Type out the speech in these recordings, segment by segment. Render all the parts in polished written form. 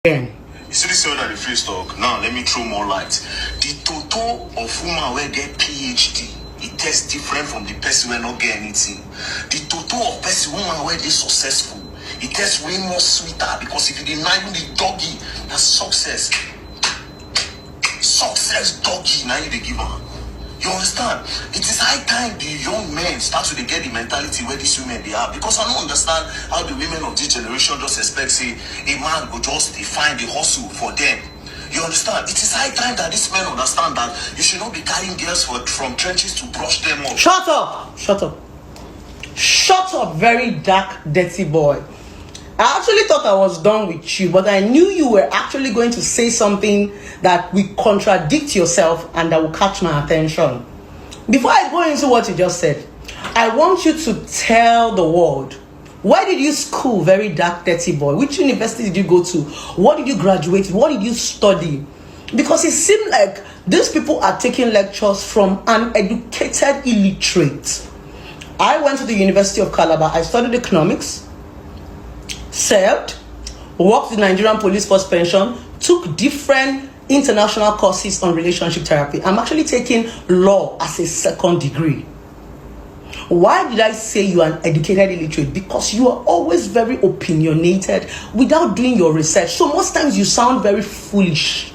You see this one at the free stock. Now let me throw more light. The total of women where get PhD, it tastes different from the person where not get anything. The total of person woman where they successful, it tastes way more sweeter because if you deny the doggy, that's success. Success doggy, now you they give her. You understand? It is high time the young men start to get the mentality where these women they are. Because I don't understand how the women of this generation just expect say a man will just define the hustle for them. You understand? It is high time that these men understand that you should not be carrying girls from trenches to brush them up. Shut up! Shut up! Shut up, very dark, dirty boy. I actually thought I was done with you, but I knew you were actually going to say something that will contradict yourself and that will catch my attention. Before I go into what you just said, I want you to tell the world, where did you school, very dark, dirty boy? Which university did you go to? What did you graduate? What did you study? Because it seemed like these people are taking lectures from an educated illiterate. I went to the University of Calabar. I studied economics, served, worked in Nigerian Police Force Pension, took different international courses on relationship therapy. I'm actually taking law as a second degree. Why did I say you are an educated illiterate? Because you are always very opinionated without doing your research. So most times you sound very foolish.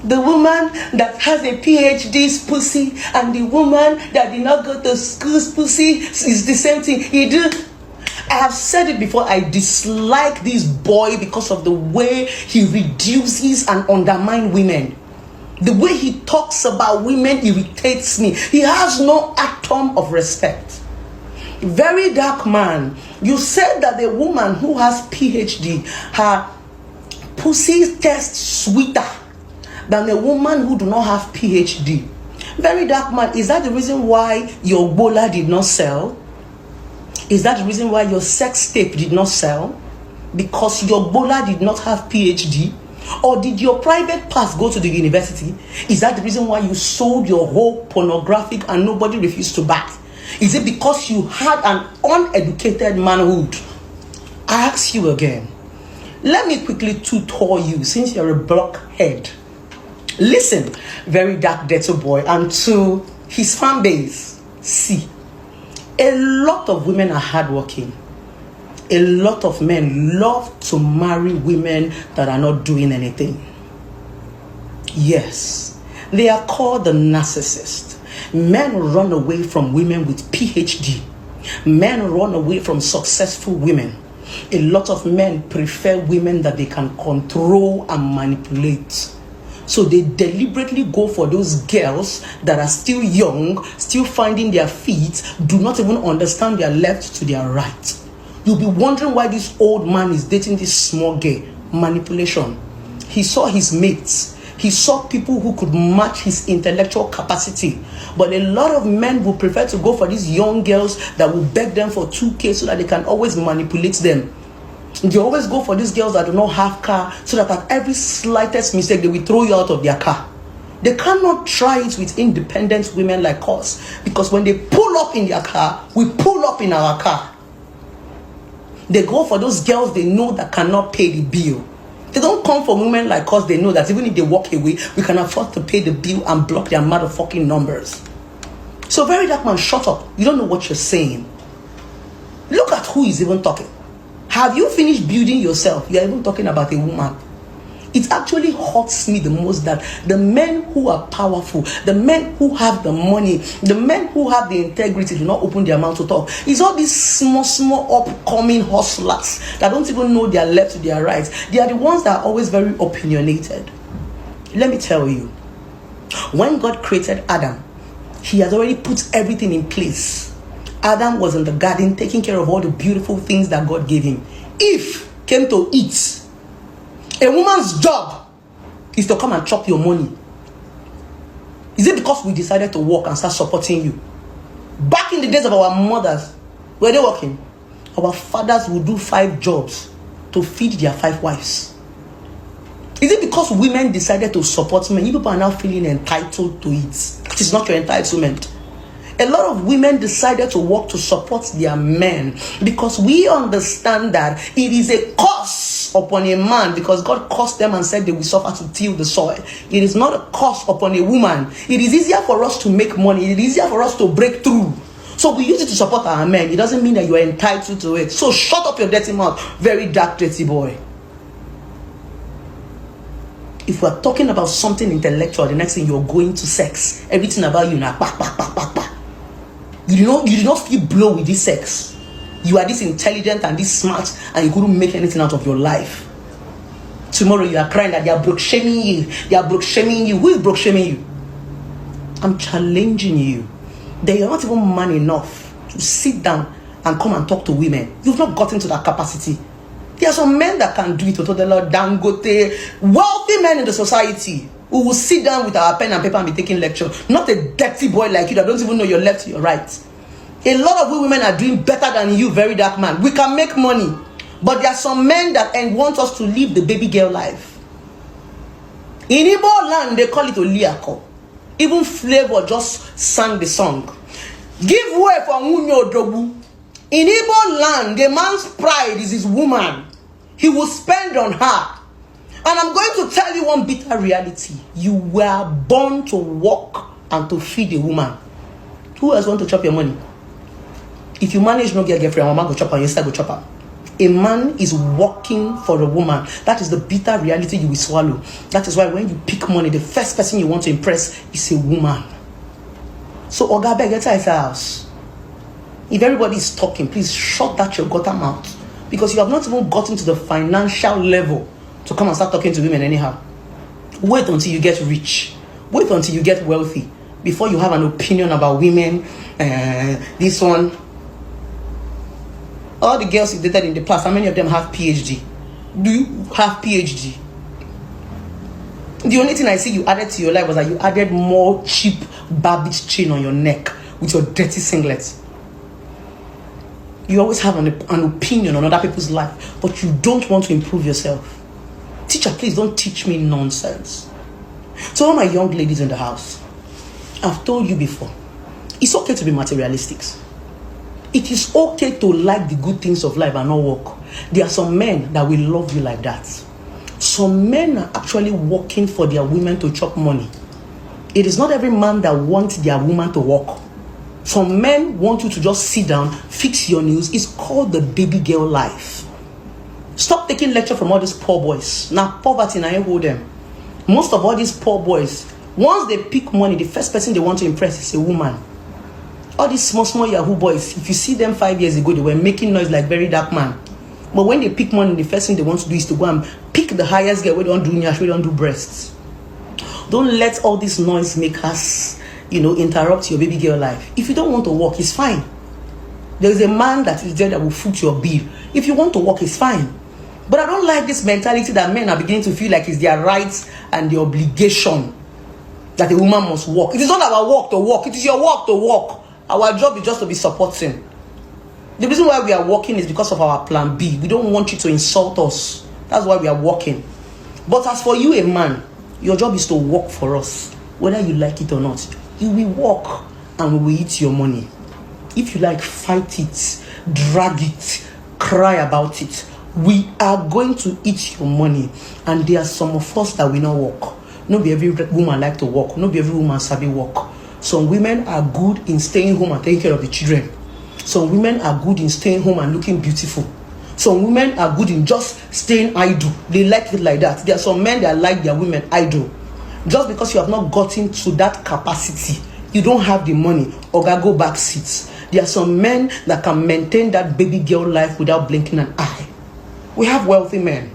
The woman that has a PhD's pussy and the woman that did not go to school's pussy is the same thing. You do. I have said it before, I dislike this boy because of the way he reduces and undermines women. The way he talks about women irritates me. He has no atom of respect. Very dark man, you said that the woman who has PhD, her pussy tastes sweeter than a woman who do not have PhD. Very dark man, is that the reason why your bola did not sell? Is that the reason why your sex tape did not sell? Because your bola did not have PhD? Or did your private pass go to the university? Is that the reason why you sold your whole pornographic and nobody refused to buy? Is it because you had an uneducated manhood? I ask you again. Let me quickly tutor you since you're a blockhead. Listen, very dark dirty boy, and to his fan base, see. A lot of women are hardworking. A lot of men love to marry women that are not doing anything. Yes, they are called the narcissist. Men run away from women with PhD. Men run away from successful women. A lot of men prefer women that they can control and manipulate. So they deliberately go for those girls that are still young, still finding their feet, do not even understand their left to their right. You'll be wondering why this old man is dating this small girl. Manipulation. He saw his mates. He saw people who could match his intellectual capacity. But a lot of men will prefer to go for these young girls that will beg them for 2K so that they can always manipulate them. They always go for these girls that do not have car so that at every slightest mistake they will throw you out of their car. They cannot try it with independent women like us, because when they pull up in their car, we pull up in our car. They go for those girls they know that cannot pay the bill. They don't come for women like us. They know that even if they walk away, we can afford to pay the bill and block their motherfucking numbers. So very dark man, shut up. You don't know what you're saying. Look at who is even talking. Have you finished building yourself? You're even talking about a woman. It actually hurts me the most that the men who are powerful, the men who have the money, the men who have the integrity do not open their mouth to talk. It's all these small upcoming hustlers that don't even know their left to their right. They are the ones that are always very opinionated. Let me tell you, when God created Adam, he has already put everything in place. Adam was in the garden taking care of all the beautiful things that God gave him. Eve came to eat. A woman's job is to come and chop your money. Is it because we decided to work and start supporting you? Back in the days of our mothers, were they working? Our fathers would do 5 jobs to feed their 5 wives. Is it because women decided to support men? You people are now feeling entitled to it. It is not your entitlement. A lot of women decided to work to support their men because we understand that it is a curse upon a man because God cursed them and said they will suffer to till the soil. It is not a curse upon a woman. It is easier for us to make money. It is easier for us to break through. So we use it to support our men. It doesn't mean that you are entitled to it. So shut up your dirty mouth, very dark, dirty boy. If we're talking about something intellectual, the next thing you're going to sex. Everything about you now, bah, bah, bah, bah, bah. You do not feel blow with this sex. You are this intelligent and this smart, and you couldn't make anything out of your life. Tomorrow you are crying that they are broke shaming you. They are broke shaming you. Who is broke shaming you? I'm challenging you. They are not even man enough to sit down and come and talk to women. You've not gotten to that capacity. There are some men that can do it. To the Lord, Dangote, wealthy men in the society who will sit down with our pen and paper and be taking lecture. Not a dirty boy like you that don't even know your left, your right. A lot of women are doing better than you, Verydarkman. We can make money. But there are some men that want us to live the baby girl life. In Igbo land, they call it Oliako. Even Flavor just sang the song. Give way for Nwunye Odogwu. In Igbo land, the man's pride is his woman. He will spend on her. And I'm going to tell you one bitter reality. You were born to work and to feed a woman. Who else want to chop your money? If you manage not get girlfriend, mama go chop and your sister go chop her. A man is working for a woman. That is the bitter reality you will swallow. That is why when you pick money, the first person you want to impress is a woman. So Oga beg, get out house. If everybody is talking, please shut that your gutter mouth. Because you have not even gotten to the financial level to come and start talking to women anyhow. Wait until you get rich. Wait until you get wealthy before you have an opinion about women. This one. All the girls you dated in the past, how many of them have PhD? Do you have PhD? The only thing I see you added to your life was that you added more cheap babbage chain on your neck with your dirty singlet. You always have an opinion on other people's life, but you don't want to improve yourself. Teacher, please don't teach me nonsense. So all my young ladies in the house, I've told you before, it's okay to be materialistic. It is okay to like the good things of life and not work. There are some men that will love you like that. Some men are actually working for their women to chop money. It is not every man that wants their woman to work. Some men want you to just sit down, fix your nails. It's called the baby girl life. Stop taking lecture from all these poor boys. Now, poverty, now you hold them. Most of all these poor boys, once they pick money, the first person they want to impress is a woman. All these small Yahoo boys, if you see them 5 years ago, they were making noise like Verydarkman. But when they pick money, the first thing they want to do is to go and pick the highest girl. We don't do nyash, we don't do breasts. Don't let all these noise makers, interrupt your baby girl life. If you don't want to work, it's fine. There is a man that is there that will foot your bill. If you want to work, it's fine. But I don't like this mentality that men are beginning to feel like it's their rights and their obligation that a woman must work. It is not our work to work. It is your work to work. Our job is just to be supporting. The reason why we are working is because of our plan B. We don't want you to insult us. That's why we are working. But as for you, a man, your job is to work for us. Whether you like it or not. You will work and we will eat your money. If you like, fight it, drag it, cry about it. We are going to eat your money. And there are some of us that will not work. Not every woman like to work. Not every woman sabi work. Some women are good in staying home and taking care of the children. Some women are good in staying home and looking beautiful. Some women are good in just staying idle. They like it like that. There are some men that like their women idle. Just because you have not gotten to that capacity, you don't have the money, or go back seats. There are some men that can maintain that baby girl life without blinking an eye. We have wealthy men,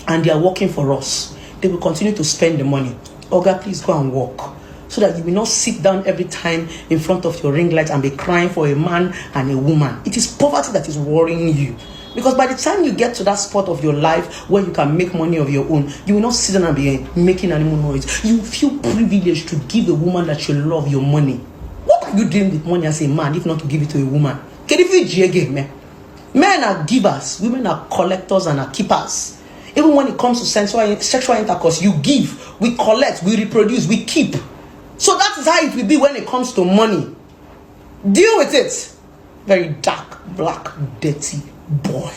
and they are working for us. They will continue to spend the money. Oga, please go and work. So that you will not sit down every time in front of your ring light and be crying for a man and a woman. It is poverty that is worrying you. Because by the time you get to that spot of your life where you can make money of your own, you will not sit down and be making any more noise. You feel privileged to give a woman that you love your money. What are you doing with money as a man if not to give it to a woman? Men are givers, women are collectors and are keepers. Even when it comes to sexual intercourse, you give, we collect, we reproduce, we keep. So that is how it will be when it comes to money. Deal with it. Very dark, black, dirty boy.